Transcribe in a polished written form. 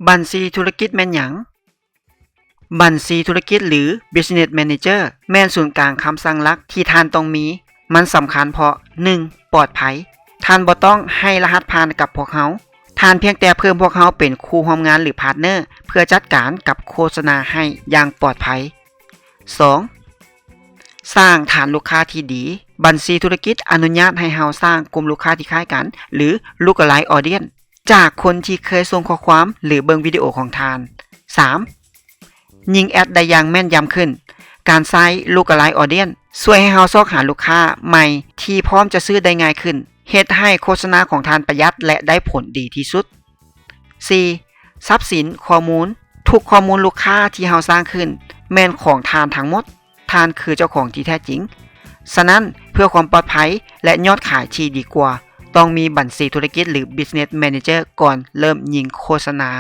บัญชีธุรกิจแม่นหยังบัญชีธุรกิจหรือ Business Manager แม่นศูนย์กลางคำสั่งหลักที่ท่านต้องมี มันสำคัญเพราะ 1. ปลอดภัย ท่านบ่ต้องให้รหัสผ่านกับพวกเขาท่านเพียงแต่เพิ่มพวกเขาเป็นคู่ร่วมงานหรือพาร์ทเนอร์เพื่อจัดการกับโฆษณาให้อย่างปลอดภัย 2. สร้างฐานลูกค้าที่ดี บัญชีธุรกิจอนุญาตให้เราสร้างกลุ่มลูกค้าที่คล้ายกันหรือ Lookalike Audience จากคนที่เคยส่งข้อความหรือเบิ่งวิดีโอของท่าน 3. ยิงแอดได้อย่างแม่นยำขึ้น การใช้ Lookalike Audience ช่วยให้เราซอกหาลูกค้าใหม่ที่พร้อมจะซื้อได้ง่ายขึ้นเฮ็ดให้โฆษณาของท่านประหยัดและได้ผลดีที่สุด 4. ทรัพย์สินข้อมูลทุกข้อมูลลูกค้าที่เราสร้างขึ้นแม่นของท่านทั้งหมดท่านคือเจ้าของที่แท้จริงฉะนั้นเพื่อความปลอดภัยและยอดขายที่ดีกว่าต้องมีบัญชีธุรกิจหรือ Business Manager ก่อนเริ่มยิงโฆษณา